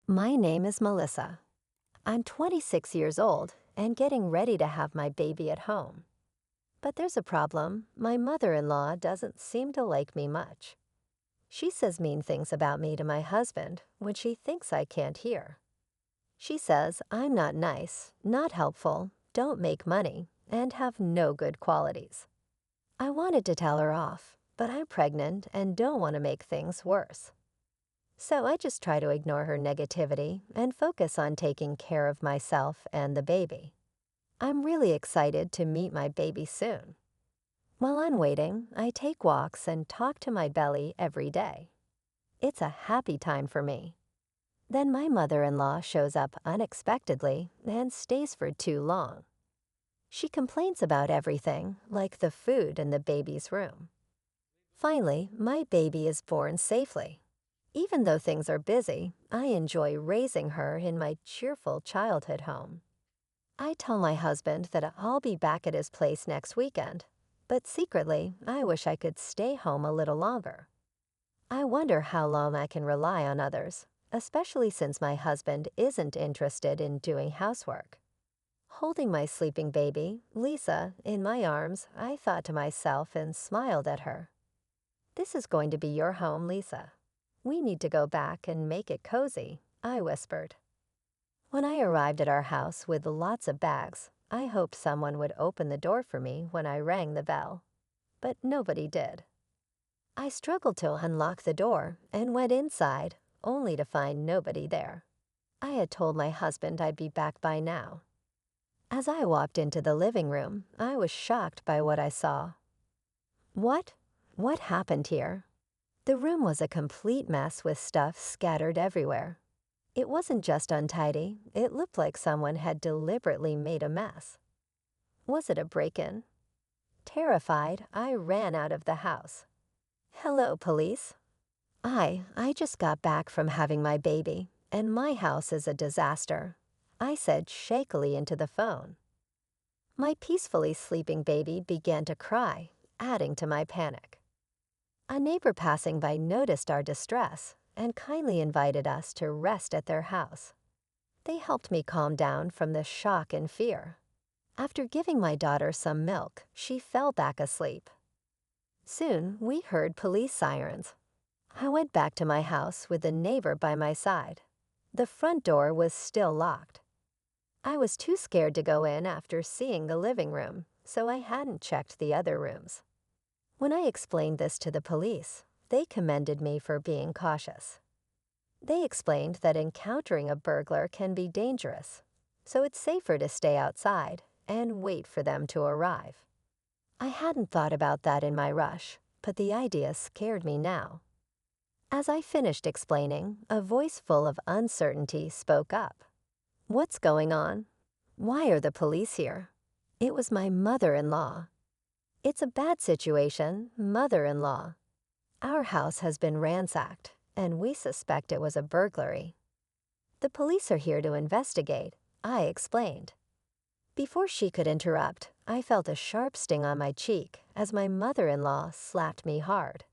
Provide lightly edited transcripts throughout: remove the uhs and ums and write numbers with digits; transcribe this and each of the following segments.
My name is Melissa. I'm 26 years old and getting ready to have my baby at home. But there's a problem. My mother-in-law doesn't seem to like me much. She says mean things about me to my husband when she thinks I can't hear. She says I'm not nice, not helpful, don't make money, and have no good qualities. I wanted to tell her off, but I'm pregnant and don't want to make things worse. So I just try to ignore her negativity and focus on taking care of myself and the baby. I'm really excited to meet my baby soon. While I'm waiting, I take walks and talk to my belly every day. It's a happy time for me. Then my mother-in-law shows up unexpectedly and stays for too long. She complains about everything, like the food in the baby's room. Finally, my baby is born safely. Even though things are busy, I enjoy raising her in my cheerful childhood home. I tell my husband that I'll be back at his place next weekend, but secretly, I wish I could stay home a little longer. I wonder how long I can rely on others, especially since my husband isn't interested in doing housework. Holding my sleeping baby, Lisa, in my arms, I thought to myself and smiled at her. "This is going to be your home, Lisa. We need to go back and make it cozy," I whispered. When I arrived at our house with lots of bags, I hoped someone would open the door for me when I rang the bell. But nobody did. I struggled to unlock the door and went inside, only to find nobody there. I had told my husband I'd be back by now. As I walked into the living room, I was shocked by what I saw. What? What happened here? The room was a complete mess with stuff scattered everywhere. It wasn't just untidy, it looked like someone had deliberately made a mess. Was it a break-in? Terrified, I ran out of the house. "Hello, police. I just got back from having my baby, and my house is a disaster," I said shakily into the phone. My peacefully sleeping baby began to cry, adding to my panic. A neighbor passing by noticed our distress and kindly invited us to rest at their house. They helped me calm down from the shock and fear. After giving my daughter some milk, she fell back asleep. Soon, we heard police sirens. I went back to my house with the neighbor by my side. The front door was still locked. I was too scared to go in after seeing the living room, so I hadn't checked the other rooms. When I explained this to the police, they commended me for being cautious. They explained that encountering a burglar can be dangerous, so it's safer to stay outside and wait for them to arrive. I hadn't thought about that in my rush, but the idea scared me now. As I finished explaining, a voice full of uncertainty spoke up. "What's going on? Why are the police here?" It was my mother-in-law. "It's a bad situation, mother-in-law. Our house has been ransacked, and we suspect it was a burglary. The police are here to investigate," I explained. Before she could interrupt, I felt a sharp sting on my cheek as my mother-in-law slapped me hard.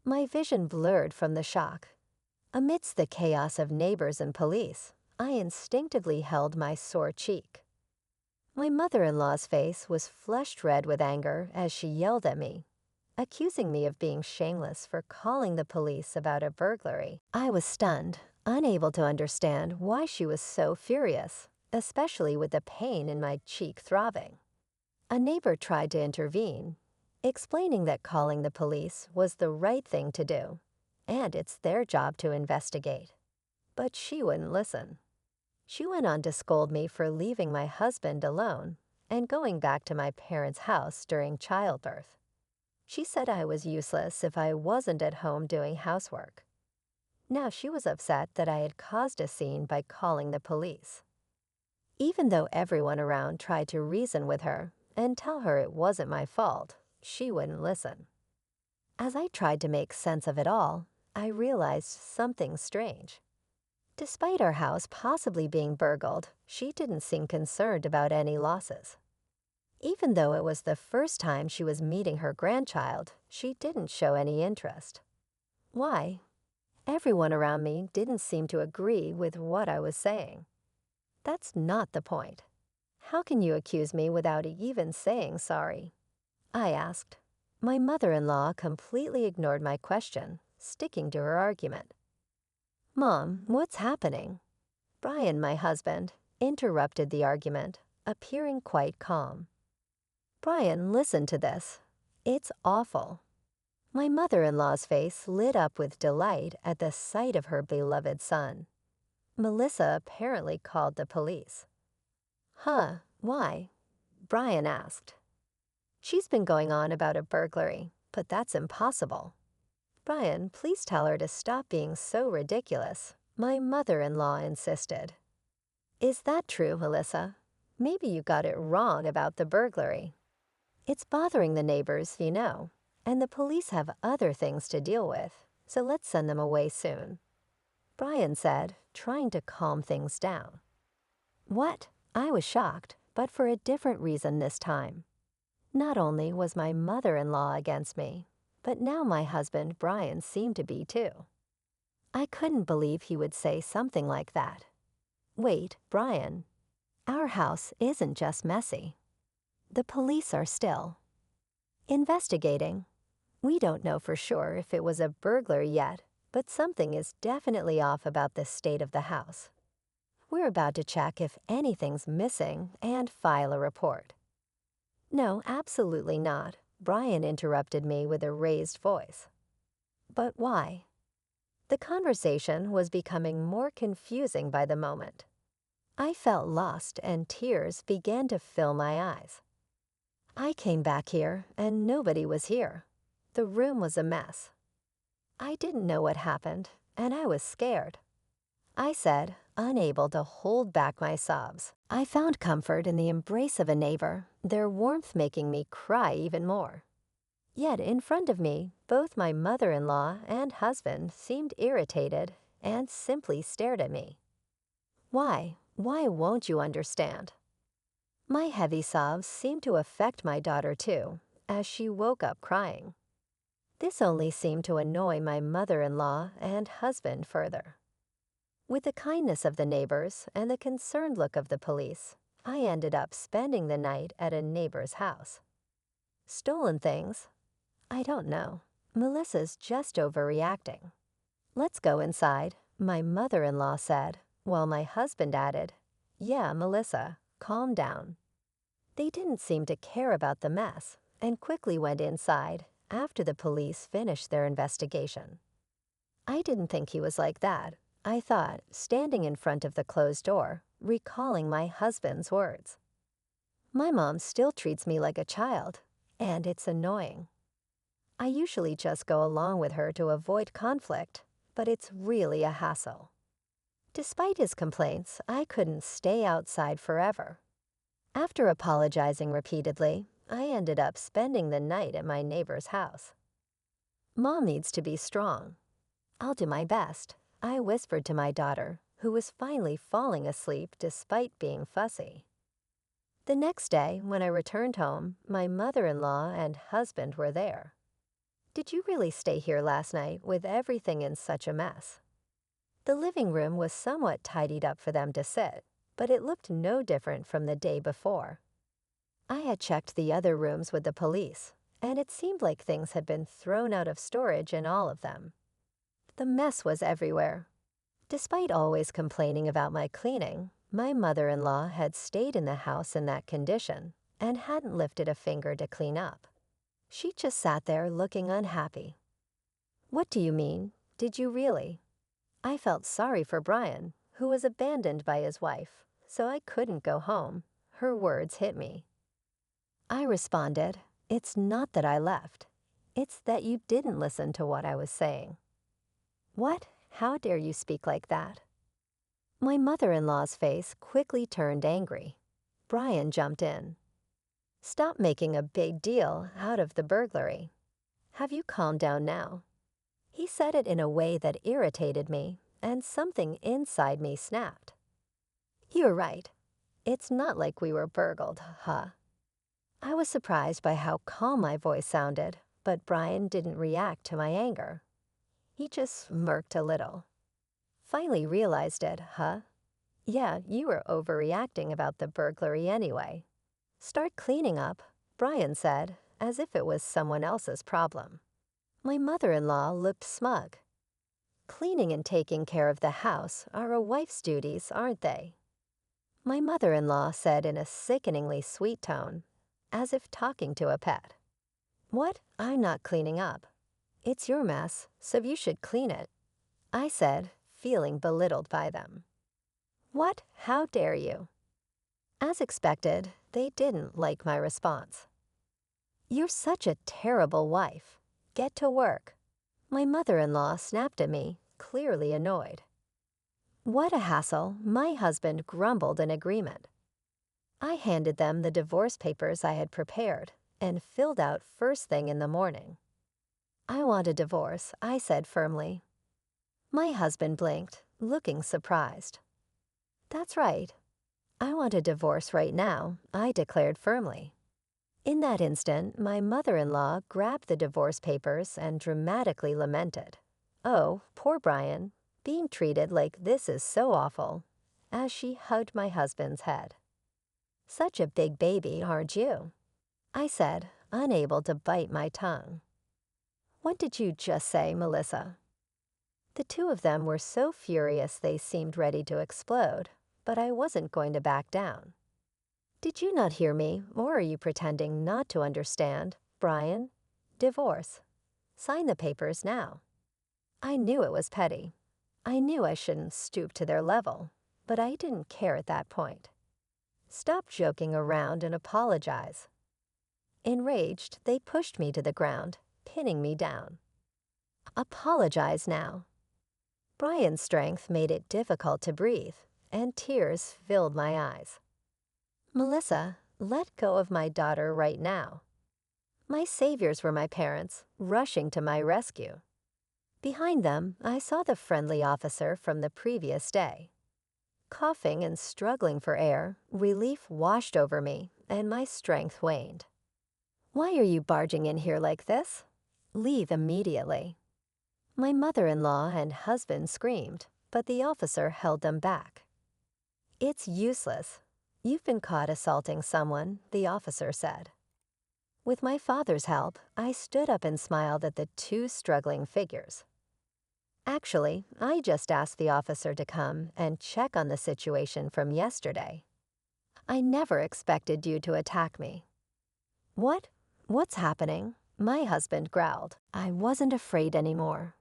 My vision blurred from the shock. Amidst the chaos of neighbors and police, I instinctively held my sore cheek. My mother-in-law's face was flushed red with anger as she yelled at me, accusing me of being shameless for calling the police about a burglary. I was stunned, unable to understand why she was so furious, especially with the pain in my cheek throbbing. A neighbor tried to intervene, explaining that calling the police was the right thing to do, and it's their job to investigate. But she wouldn't listen. She went on to scold me for leaving my husband alone and going back to my parents' house during childbirth. She said I was useless if I wasn't at home doing housework. Now she was upset that I had caused a scene by calling the police. Even though everyone around tried to reason with her and tell her it wasn't my fault, she wouldn't listen. As I tried to make sense of it all, I realized something strange. Despite our house possibly being burgled, she didn't seem concerned about any losses. Even though it was the first time she was meeting her grandchild, she didn't show any interest. Why? Everyone around me didn't seem to agree with what I was saying. That's not the point. How can you accuse me without even saying sorry? I asked. My mother-in-law completely ignored my question, sticking to her argument. Mom, what's happening? Brian, my husband, interrupted the argument, appearing quite calm. Brian, listen to this. It's awful. My mother-in-law's face lit up with delight at the sight of her beloved son. Melissa apparently called the police. Huh, why? Brian asked. She's been going on about a burglary, but that's impossible. Brian, please tell her to stop being so ridiculous, my mother-in-law insisted. Is that true, Melissa? Maybe you got it wrong about the burglary. It's bothering the neighbors, you know, and the police have other things to deal with, so let's send them away soon. Brian said, trying to calm things down. What? I was shocked, but for a different reason this time. Not only was my mother-in-law against me, but now my husband, Brian, seemed to be too. I couldn't believe he would say something like that. Wait, Brian, our house isn't just messy. The police are still investigating. We don't know for sure if it was a burglary yet, but something is definitely off about the state of the house. We're about to check if anything's missing and file a report. No, absolutely not, Brian interrupted me with a raised voice. But why? The conversation was becoming more confusing by the moment. I felt lost and tears began to fill my eyes. I came back here and nobody was here. The room was a mess. I didn't know what happened and I was scared. I said, unable to hold back my sobs. I found comfort in the embrace of a neighbor, their warmth making me cry even more. Yet in front of me, both my mother-in-law and husband seemed irritated and simply stared at me. Why? Why won't you understand? My heavy sobs seemed to affect my daughter too, as she woke up crying. This only seemed to annoy my mother-in-law and husband further. With the kindness of the neighbors and the concerned look of the police, I ended up spending the night at a neighbor's house. Stolen things? I don't know. Melissa's just overreacting. Let's go inside, my mother-in-law said, while my husband added, yeah, Melissa, calm down. They didn't seem to care about the mess and quickly went inside after the police finished their investigation. I didn't think he was like that. I thought, standing in front of the closed door, recalling my husband's words. My mom still treats me like a child, and it's annoying. I usually just go along with her to avoid conflict, but it's really a hassle. Despite his complaints, I couldn't stay outside forever. After apologizing repeatedly, I ended up spending the night at my neighbor's house. Mom needs to be strong. I'll do my best, I whispered to my daughter, who was finally falling asleep despite being fussy. The next day, when I returned home, my mother-in-law and husband were there. Did you really stay here last night with everything in such a mess? The living room was somewhat tidied up for them to sit, but it looked no different from the day before. I had checked the other rooms with the police, and it seemed like things had been thrown out of storage in all of them. The mess was everywhere. Despite always complaining about my cleaning, my mother-in-law had stayed in the house in that condition and hadn't lifted a finger to clean up. She just sat there looking unhappy. What do you mean? Did you really? I felt sorry for Brian, who was abandoned by his wife, so I couldn't go home. Her words hit me. I responded, it's not that I left. It's that you didn't listen to what I was saying. What? How dare you speak like that? My mother-in-law's face quickly turned angry. Brian jumped in. Stop making a big deal out of the burglary. Have you calmed down now? He said it in a way that irritated me, and something inside me snapped. You're right. It's not like we were burgled, huh? I was surprised by how calm my voice sounded, but Brian didn't react to my anger. He just smirked a little. Finally realized it, huh? Yeah, you were overreacting about the burglary anyway. Start cleaning up, Brian said, as if it was someone else's problem. My mother-in-law looked smug. Cleaning and taking care of the house are a wife's duties, aren't they? My mother-in-law said in a sickeningly sweet tone, as if talking to a pet. What? I'm not cleaning up. It's your mess, so you should clean it, I said, feeling belittled by them. What? How dare you? As expected, they didn't like my response. You're such a terrible wife. Get to work. My mother-in-law snapped at me, clearly annoyed. What a hassle, my husband grumbled in agreement. I handed them the divorce papers I had prepared and filled out first thing in the morning. I want a divorce, I said firmly. My husband blinked, looking surprised. That's right. I want a divorce right now, I declared firmly. In that instant, my mother-in-law grabbed the divorce papers and dramatically lamented. Oh, poor Brian, being treated like this is so awful, as she hugged my husband's head. Such a big baby, aren't you? I said, unable to bite my tongue. What did you just say, Melissa? The two of them were so furious they seemed ready to explode, but I wasn't going to back down. Did you not hear me, or are you pretending not to understand, Brian? Divorce. Sign the papers now. I knew it was petty. I knew I shouldn't stoop to their level, but I didn't care at that point. Stop joking around and apologize. Enraged, they pushed me to the ground, pinning me down. Apologize now. Brian's strength made it difficult to breathe, and tears filled my eyes. Melissa, let go of my daughter right now. My saviors were my parents, rushing to my rescue. Behind them, I saw the friendly officer from the previous day. Coughing and struggling for air, relief washed over me, and my strength waned. Why are you barging in here like this? Leave immediately. My mother-in-law and husband screamed, but the officer held them back. It's useless. You've been caught assaulting someone, the officer said. With my father's help, I stood up and smiled at the two struggling figures. Actually, I just asked the officer to come and check on the situation from yesterday. I never expected you to attack me. What? What's happening? My husband growled. I wasn't afraid anymore.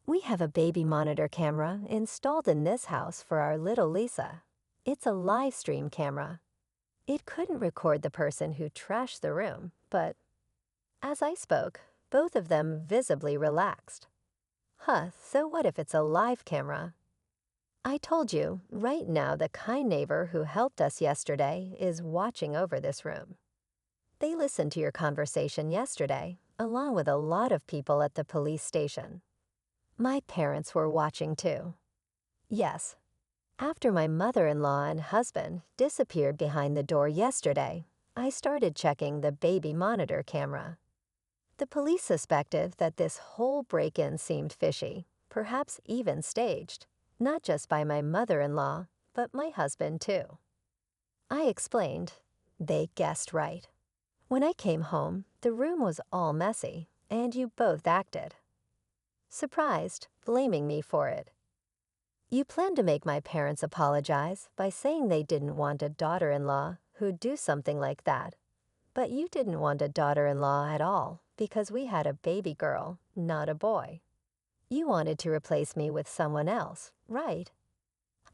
We have a baby monitor camera installed in this house for our little Lisa. It's a live stream camera. It couldn't record the person who trashed the room, but as I spoke, both of them visibly relaxed. Huh, so what if it's a live camera? I told you, right now the kind neighbor who helped us yesterday is watching over this room. They listened to your conversation yesterday, along with a lot of people at the police station. My parents were watching too. Yes. After my mother-in-law and husband disappeared behind the door yesterday, I started checking the baby monitor camera. The police suspected that this whole break-in seemed fishy, perhaps even staged, not just by my mother-in-law, but my husband too. I explained. They guessed right. When I came home, the room was all messy, and you both acted. Surprised, blaming me for it. You planned to make my parents apologize by saying they didn't want a daughter-in-law who'd do something like that, but you didn't want a daughter-in-law at all because we had a baby girl, not a boy. You wanted to replace me with someone else, right?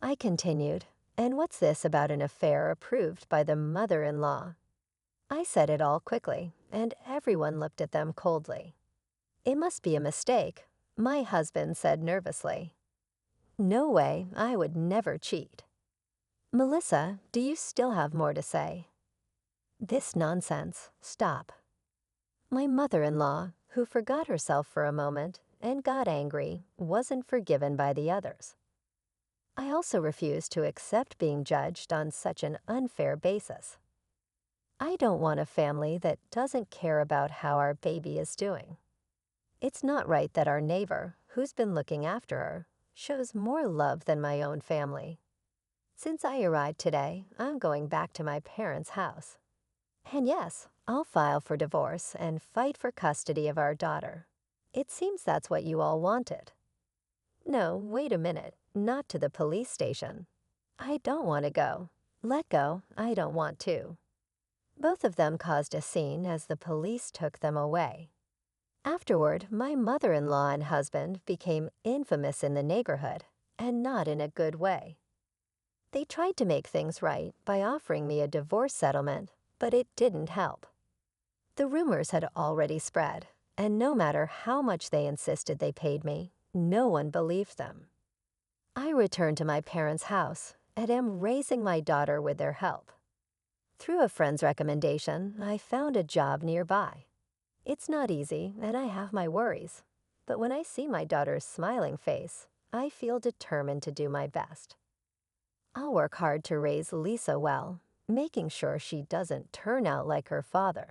I continued, and what's this about an affair approved by the mother-in-law? I said it all quickly, and everyone looked at them coldly. It must be a mistake, my husband said nervously. No way, I would never cheat. Melissa, do you still have more to say? This nonsense, stop. My mother-in-law, who forgot herself for a moment and got angry, wasn't forgiven by the others. I also refused to accept being judged on such an unfair basis. I don't want a family that doesn't care about how our baby is doing. It's not right that our neighbor, who's been looking after her, shows more love than my own family. Since I arrived today, I'm going back to my parents' house. And yes, I'll file for divorce and fight for custody of our daughter. It seems that's what you all wanted. No, wait a minute, not to the police station. I don't want to go. Let go, I don't want to. Both of them caused a scene as the police took them away. Afterward, my mother-in-law and husband became infamous in the neighborhood, and not in a good way. They tried to make things right by offering me a divorce settlement, but it didn't help. The rumors had already spread, and no matter how much they insisted they paid me, no one believed them. I returned to my parents' house and am raising my daughter with their help. Through a friend's recommendation, I found a job nearby. It's not easy, and I have my worries, but when I see my daughter's smiling face, I feel determined to do my best. I'll work hard to raise Lisa well, making sure she doesn't turn out like her father.